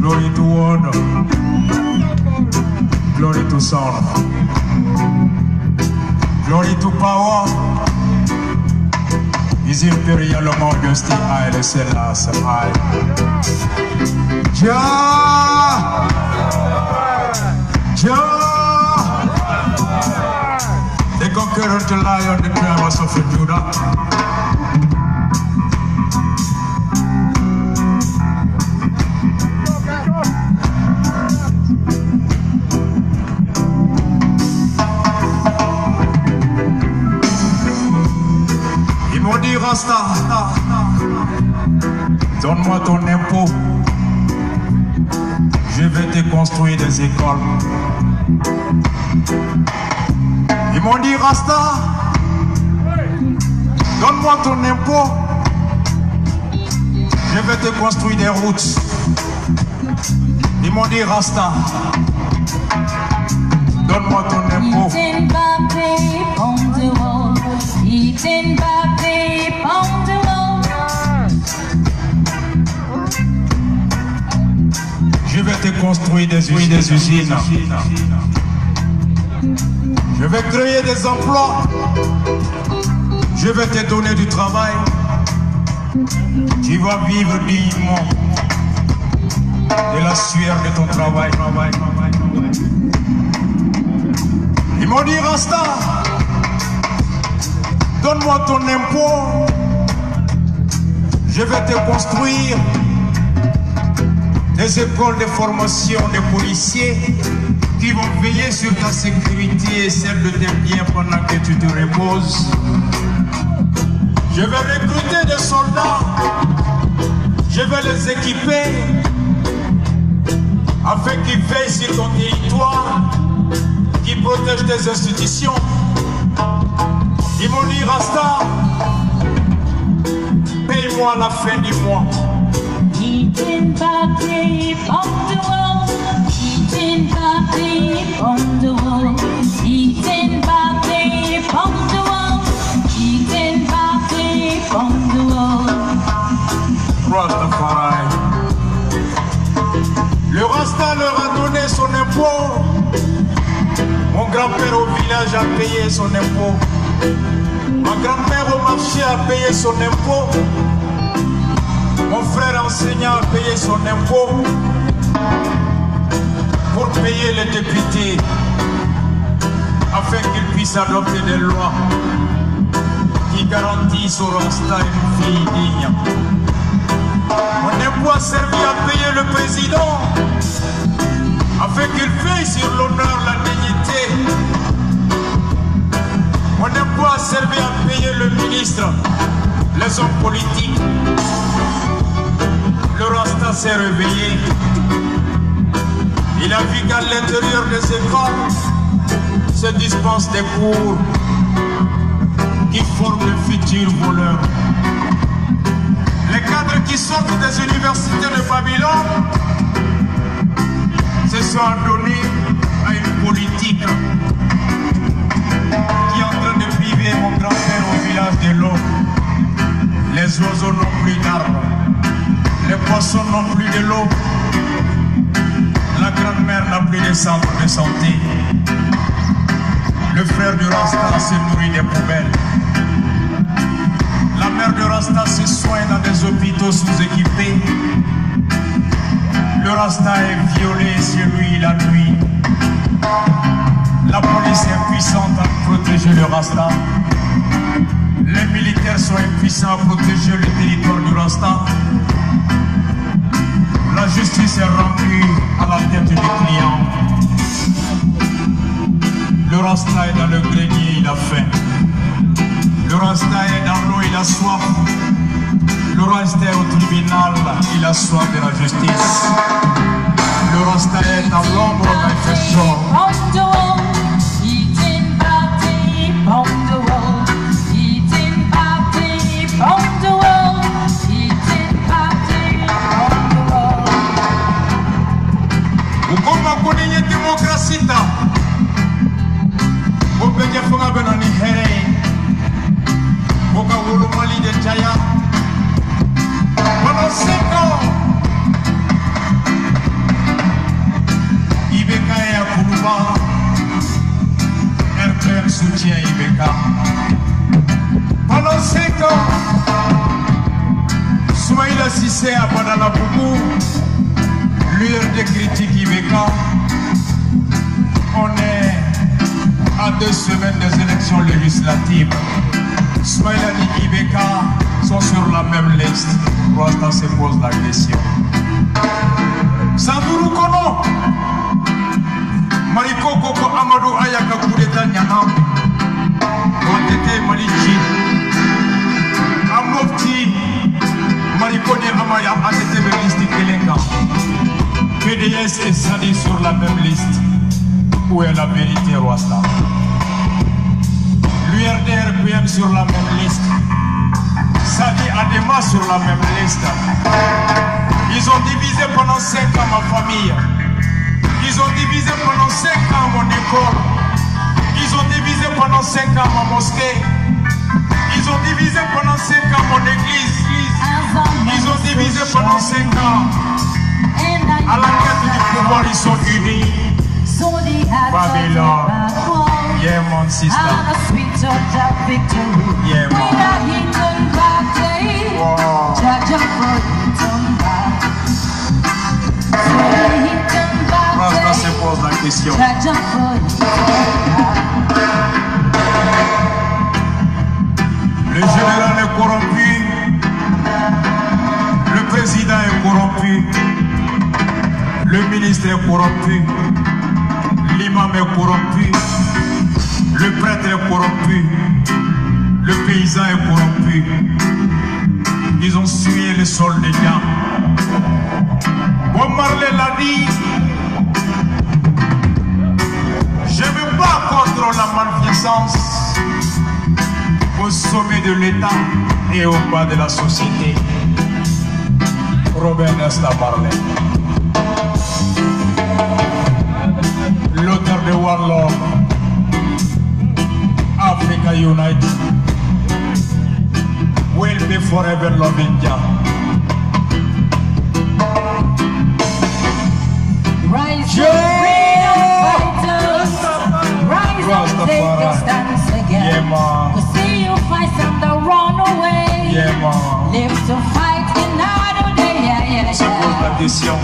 Glory to word, glory to sound, glory to power. His Imperial Majesty Haile Selassie I. Jah, Jah, the conqueror to lion, the tribes of Judah. Rasta, donne-moi ton impôt, je vais te construire des écoles. Ils m'ont dit Rasta, donne-moi ton impôt, je vais te construire des routes. Ils m'ont dit Rasta, donne-moi ton impôt. Je vais te construire des usines. Je vais créer des emplois. Je vais te donner du travail. Tu vas vivre dignement de la sueur de ton travail. Ils m'ont dit Rasta, donne-moi ton impôt, je vais te construire des écoles de formation de policiers qui vont veiller sur ta sécurité et celle de tes biens pendant que tu te reposes. Je vais recruter des soldats, je vais les équiper afin qu'ils veillent sur ton territoire, qu'ils protègent tes institutions. Ils m'ont dit Rasta, paye-moi à la fin du mois. Rastafari. Le Rasta leur a donné son impôt. Mon grand-père au village a payé son impôt. Ma grand-mère au marché a payé son impôt. Mon frère enseignant a payé son impôt pour payer les députés afin qu'ils puissent adopter des lois qui garantissent au Rasta une vie digne. Mon impôt a servi à payer le président afin qu'il veille sur l'honneur, la dignité. Mon impôt a servi à payer le ministre, les hommes politiques. Le Rasta s'est réveillé. Il a vu qu'à l'intérieur des écoles se dispensent des cours qui forment le futur voleur. Les cadres qui sortent des universités de Babylone se sont adonnés à une politique qui est en train de priver mon grand-père au village de l'eau. Les oiseaux n'ont plus d'arbres, les poissons n'ont plus de l'eau, la grand-mère n'a plus de centre de santé. Le frère du Rasta se nourrit des poubelles. La mère de Rasta se soigne dans des hôpitaux sous-équipés. Le Rasta est violé sur lui la nuit. La police est impuissante à protéger le Rasta. Les militaires sont impuissants à protéger le territoire du Rasta. La justice est rendue à la tête du client. Le Rasta est dans le grenier, il a faim. Le Rasta est dans l'eau, il a soif. Le Rasta est au tribunal, il a soif de la justice. Le Rasta est dans l'ombre d'un trésor. Ukoma kwenye demokrasi ta upenye funga benani here Boka Mali de Jaya. Pendant 5 ans, Ibeka et Akoulouba, RPM soutient Ibeka. Pendant 5 ans, Soumaïla Sissé à Badala Bougou, l'URD critique Ibeka. On est à 2 semaines des élections législatives. Soumaïla et Ibeka sont sur la même liste. Rasta se pose la question. Sandourou Kono, Mariko Koko Amadou Ayaka Koudeta Nyana, Rotete Maliki, Amofti, Marikone Amaya Atete liste Kelenga. PDS et Sadi sur la même liste. Où est la vérité, Rasta? L'URD RPM sur la même liste. Sadi Adema sur la même liste. Ils ont divisé pendant 5 ans ma famille. Ils ont divisé pendant 5 ans mon école. Ils ont divisé pendant 5 ans ma mosquée. Ils ont divisé pendant 5 ans mon église. Ils ont divisé pendant 5 ans. À la tête du pouvoir, ils sont unis. Babylon. Yeah, mon sister. Yeah, man. Wow. Rasta se pose la question. Le général est corrompu. Le président est corrompu. Le ministre est corrompu. L'imam est corrompu. Le prêtre est corrompu. Le paysan est corrompu. Ils ont sué le sol des gens. Bob Marley l'a dit. Je ne veux pas contre la malfaisance au sommet de l'État et au bas de la société. Robert Nesta Marley, l'auteur de One Love, Africa Unite, will be forever loving Jah. Rise up, freedom fighters. Rise up, take your stance again. Yeah, man. We see you fight and the run away. Yeah, man. Live to fight another day. Yeah, Se pose la question.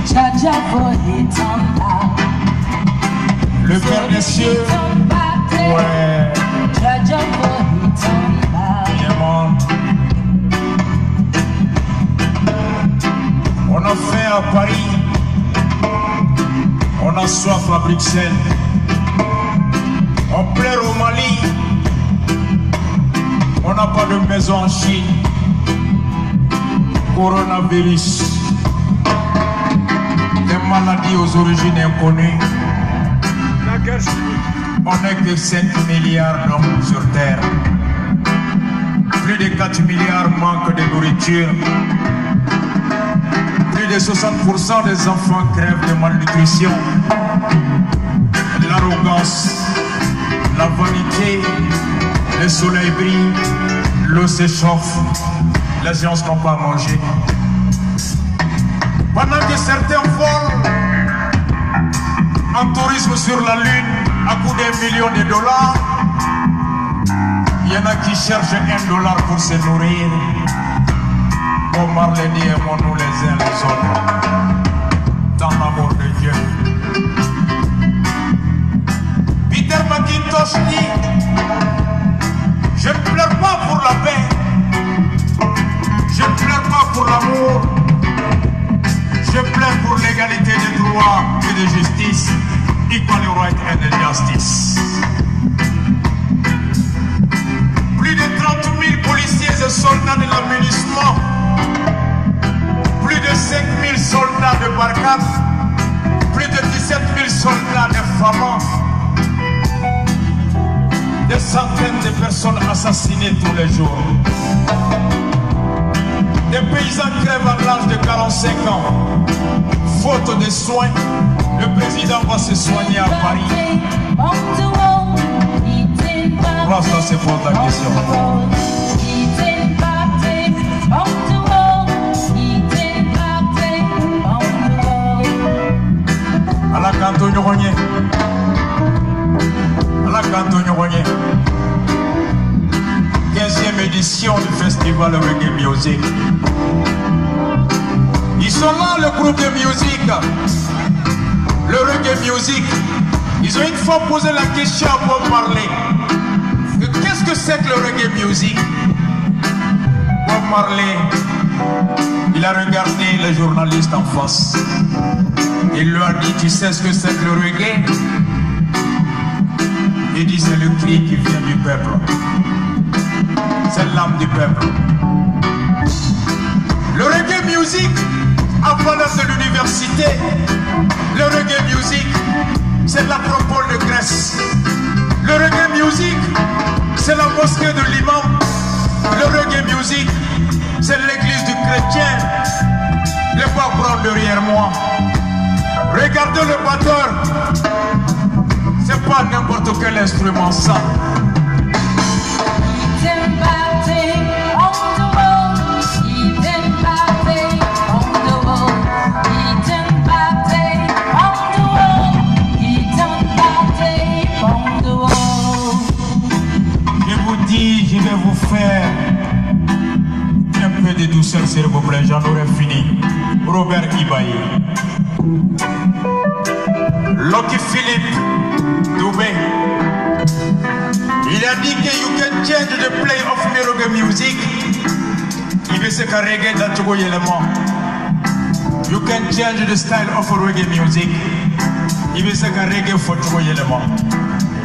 Judge for it on back. Le Père des cieux. Ouais. Judge for it on back. Yeah, man. On a faim à Paris. On a soif à Bruxelles. On pleure au Mali. On n'a pas de maison en Chine. Coronavirus. Des maladies aux origines inconnues. On n'est que 5 milliards d'hommes sur Terre. Plus de 4 milliards manquent de nourriture. Plus de 60% des enfants crèvent de malnutrition. L'arrogance, la vanité, le soleil brille, l'eau s'échauffe, les gens n'ont pas à manger. Pendant que certains volent en tourisme sur la Lune à coût d'1 million de dollars, il y en a qui cherchent $1 pour se nourrir. Bob Marley dit aimons-nous les uns les autres dans l'amour de Dieu. Peter McIntosh dit: je ne pleure pas pour la paix, je ne pleure pas pour l'amour, je pleure pour l'égalité des droits et de justice, equal right and justice. Plus de 30 000 policiers et soldats de l'aménagement, plus de 5 000 soldats de Barkhane, plus de 17 000 soldats de Fama, des centaines de personnes assassinées tous les jours. Des paysans crèvent à l'âge de 45 ans. Faute de soins, le président va se soigner à Paris. Rasta, c'est pour ta question. À la canto Nyogogné. À la canto Nyogogné. 15e édition du festival Reggae Music. Ils sont là, le groupe de musique, le Reggae Music. Ils ont une fois posé la question à Bob Marley. Qu'est-ce que c'est que le Reggae Music? Bob Marley, il a regardé les journalistes en face. Il leur a dit, tu sais ce que c'est que le reggae? Il dit, c'est le cri qui vient du peuple. C'est l'âme du peuple. Le Reggae Music a valeur de l'université. Le Reggae Music, c'est l'acropole de Grèce. Le Reggae Music, c'est la mosquée de l'imam. Le Reggae Music, c'est l'église du chrétien. Le background derrière moi. Regardez le batteur. C'est pas n'importe quel instrument ça. Je vais vous faire un peu de douceur, s'il vous plaît, j'en aurai fini. Robert Ibaye, Lucky Philippe Doubé, il a dit que you can change the play of reggae music. Il veut se carréger dans tout élément. You can change the style of reggae music. Il veut se carréger dans tout élément.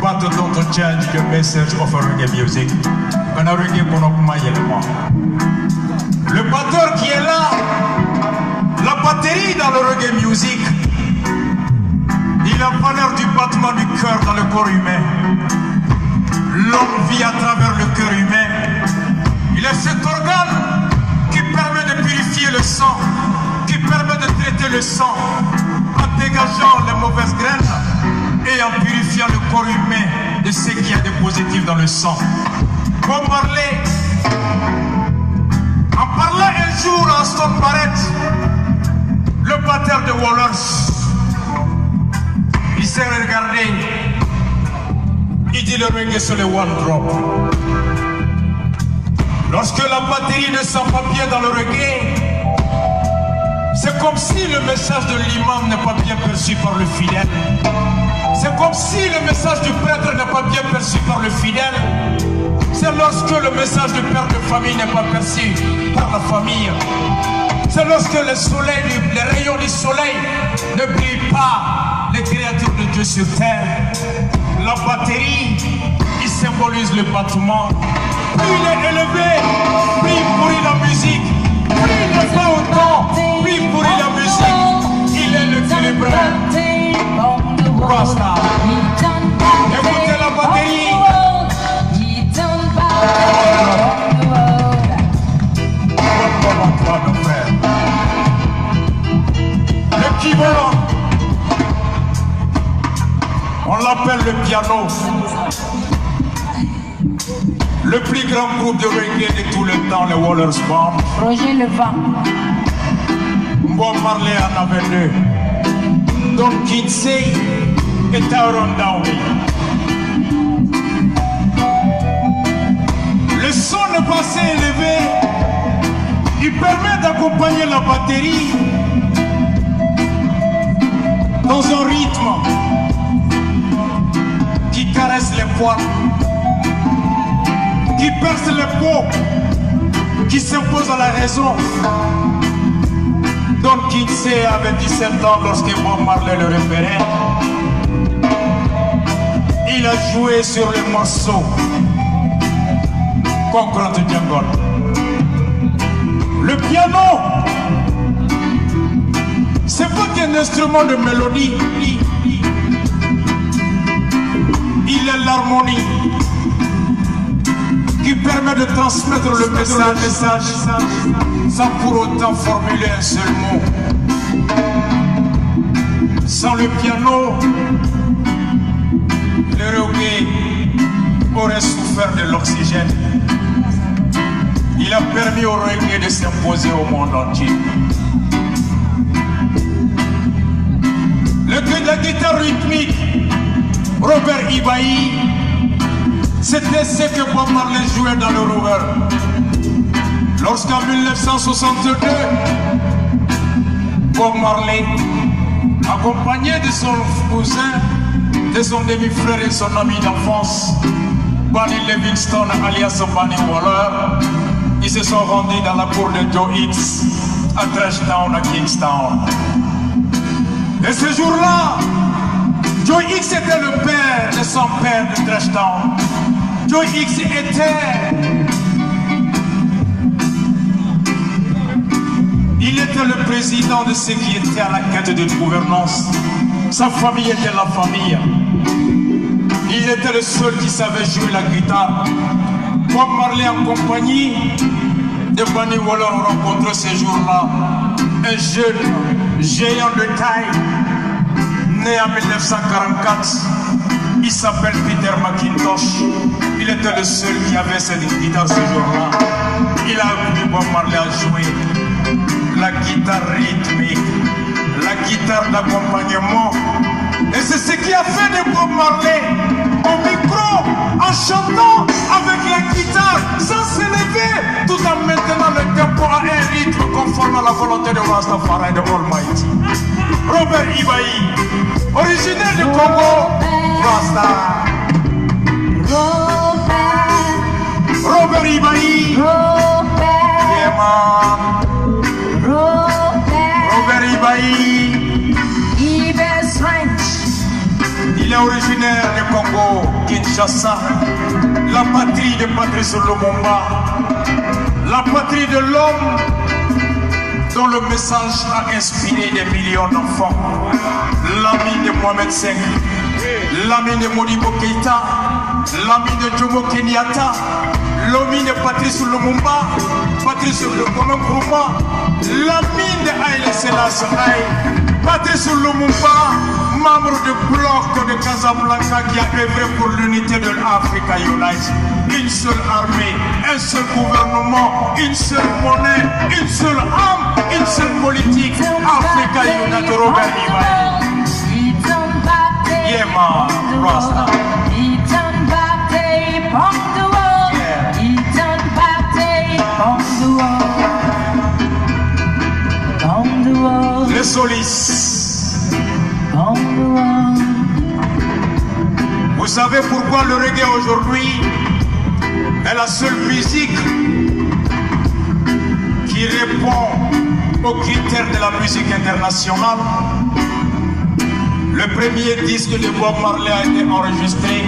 But don't change the message of reggae music. Le batteur qui est là, la batterie dans le reggae music, il a valeur du battement du cœur dans le corps humain. L'homme vit à travers le cœur humain. Il est cet organe qui permet de purifier le sang, qui permet de traiter le sang en dégageant les mauvaises graines et en purifiant le corps humain de ce qu'il y a de positif dans le sang. Bob Marley, en parlant un jour à Stone Barrett, le batteur de Wallers, il s'est regardé, il dit le reggae c'est le one drop. Lorsque la batterie ne sent pas bien dans le reggae, c'est comme si le message de l'imam n'est pas bien perçu par le fidèle. C'est comme si le message du prêtre n'est pas bien perçu par le fidèle. C'est lorsque le message du père de famille n'est pas perçu par la famille. C'est lorsque le soleil, les rayons du soleil ne brillent pas les créatures de Dieu sur terre. La batterie, il symbolise le battement. Plus il est élevé, plus il pourrit la musique. Plus il n'est pas autant, plus il pourrit la musique. Il est l'équilibré. Rasta. Écoutez la batterie. Le keyboard, on l'appelle le piano. Le plus grand groupe de reggae de tout le temps, les Wallers Band. Roger Levant. Bob Marley en avait deux. Don Kinsey et Tyrone Downie. Le son n'est pas assez élevé. Il permet d'accompagner la batterie dans un rythme qui caresse les poils, qui perce les peaux, qui s'impose à la raison. Don Kinsey avait 17 ans lorsque Bob Marley le repérait. Il a joué sur le morceau Concrete Jungle. Le piano, c'est pas qu'un instrument de mélodie, il est l'harmonie qui permet de transmettre le message sans pour autant formuler un seul mot. Sans le piano, le reggae aurait souffert de l'oxygène. Il a permis au reggae de s'imposer au monde entier. La guitare rythmique, Robert Ibaï, c'était ce que Bob Marley jouait dans le Rover. Lorsqu'en 1962, Bob Marley, accompagné de son cousin, de son demi-frère et son ami d'enfance, Bunny Livingston alias Bunny Waller, ils se sont rendus dans la cour de Joe Hicks à Trashtown, à Kingstown. Et ce jour-là, Joe Hicks était le père de son père de Trashtown. Joe Hicks il était le président de ceux qui étaient à la quête de gouvernance. Sa famille était la famille. Il était le seul qui savait jouer la guitare. Bob Marley en compagnie de Bunny Waller ont rencontré ce jour-là un jeune géant de taille, né en 1944. Il s'appelle Peter McIntosh. Il était le seul qui avait cette guitare ce jour-là. Il a appris Bob Marley à jouer la guitare rythmique, la guitare d'accompagnement. Et c'est ce qui a fait de Bob Marley au micro, en chantant avec la guitare, sans s'élever, tout en maintenant le tempo à un rythme conforme à la volonté de Rastafari de Almighty. Robert Ibaï, originaire du Congo, Rasta. Robert Ibaï, yeah man. Robert Ibaï, il est originaire du Congo, Kinshasa, la patrie de Patrice Lumumba, la patrie de l'homme dont le message a inspiré des millions d'enfants, l'ami de Mohamed V, l'ami de Modibo Keïta, l'ami de Jomo Kenyatta, l'ami de Patrice Lumumba, Patrice Nkrumah, l'ami de Haïlé Sélassié, Patrice Lumumba, membre du bloc de Casablanca qui a œuvré pour l'unité de l'Africa Unite. Une seule armée, un seul gouvernement, une seule monnaie, une seule âme, une seule politique. Africa Unite, Robert Ibaï. Yeah man, Rasta. Le soliste. Vous savez pourquoi le reggae aujourd'hui est la seule musique qui répond aux critères de la musique internationale? Le premier disque de Bob Marley a été enregistré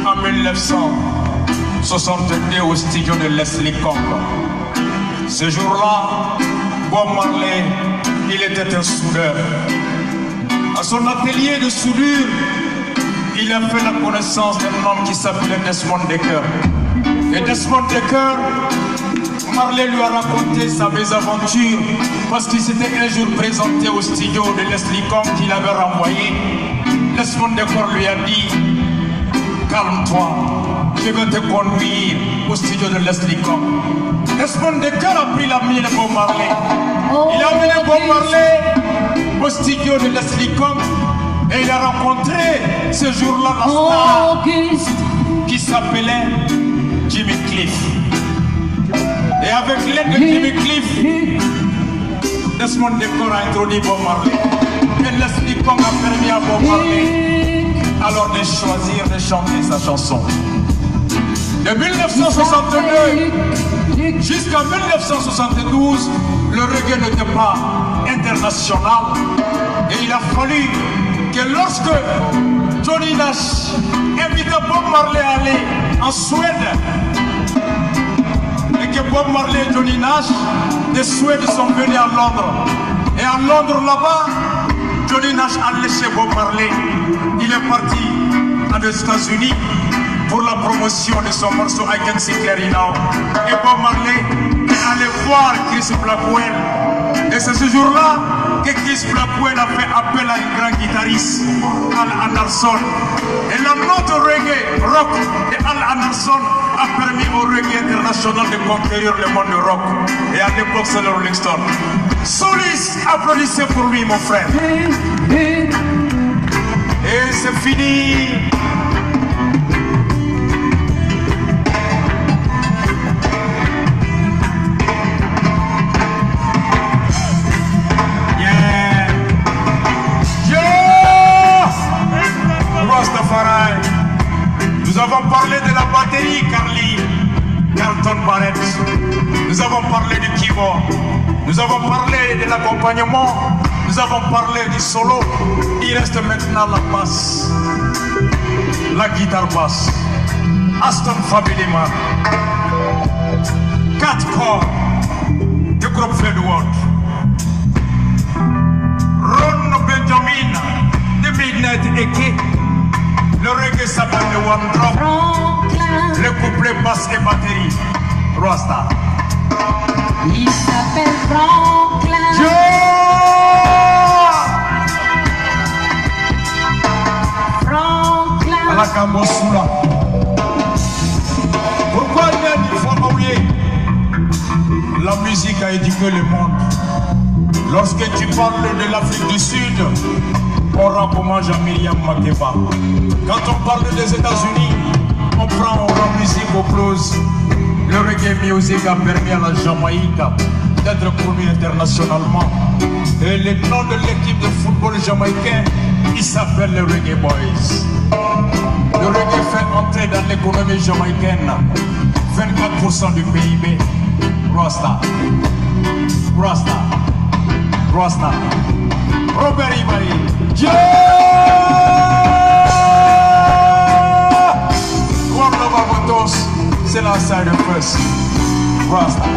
en 1962 au studio de Leslie Kong. Ce jour-là, Bob Marley, il était un soudeur. À son atelier de soudure, il a fait la connaissance d'un homme qui s'appelait Desmond Dekker. Et Desmond Dekker, Marley lui a raconté sa mésaventure parce qu'il s'était un jour présenté au studio de Leslie Kong qu'il avait renvoyé. Desmond Dekker lui a dit: calme-toi, je vais te conduire au studio de Leslie Kong. Desmond Dekker a pris la main de Bob Marley. Il a amené Bob Marley au studio de Leslie Kong et il a rencontré ce jour-là la star qui s'appelait Jimmy Cliff. Et avec l'aide de Jimmy Cliff, Desmond Dekker a introduit Bob Marley. Et Leslie Kong a permis à Bob Marley alors de choisir de chanter sa chanson. De 1962 jusqu'à 1972, le reggae n'était pas international. Et il a fallu que lorsque Johnny Nash invita Bob Marley à aller en Suède, et que Bob Marley et Johnny Nash de Suède sont venus à Londres. Et à Londres là-bas, Johnny Nash a laissé Bob Marley. Il est parti aux États-Unis pour la promotion de son morceau I Can See Clearly Now. Et Bob Marley aller voir Chris Blackwell. Et c'est ce jour-là que Chris Blackwell a fait appel à un grand guitariste, Al Anderson. Et la note reggae rock de Al Anderson a permis au reggae international de conquérir le monde du rock. Et à l'époque, c'est le Rolling Stone. Solis, applaudissez pour lui, mon frère. Et c'est fini. Nous avons parlé de la batterie, Carlton Barrett. Nous avons parlé du keyboard. Nous avons parlé de l'accompagnement. Nous avons parlé du solo. Il reste maintenant la basse. La guitare basse. Aston Family Man. 4 corps du groupe Fleetwood. Ron Benjamin de Midnight Eke. Le reggae s'appelle le One Drop. Le couplet basse et batterie. Rasta. Il s'appelle Franklin. Franklin. À la Cambosoula. Pourquoi il faut oublier? La musique a éduqué le monde. Lorsque tu parles de l'Afrique du Sud, on rend hommage à Myriam Makeba. Quand on parle des États-Unis, on rend musique au blues. Le reggae music a permis à la Jamaïque d'être connue internationalement. Et le nom de l'équipe de football jamaïcain, il s'appelle les Reggae Boys. Le reggae fait entrer dans l'économie jamaïcaine 24% du PIB. Rasta. Rasta. Rasta. Robert Ibaï. Yeah! One love of tous, c'est la side of us. Rasta.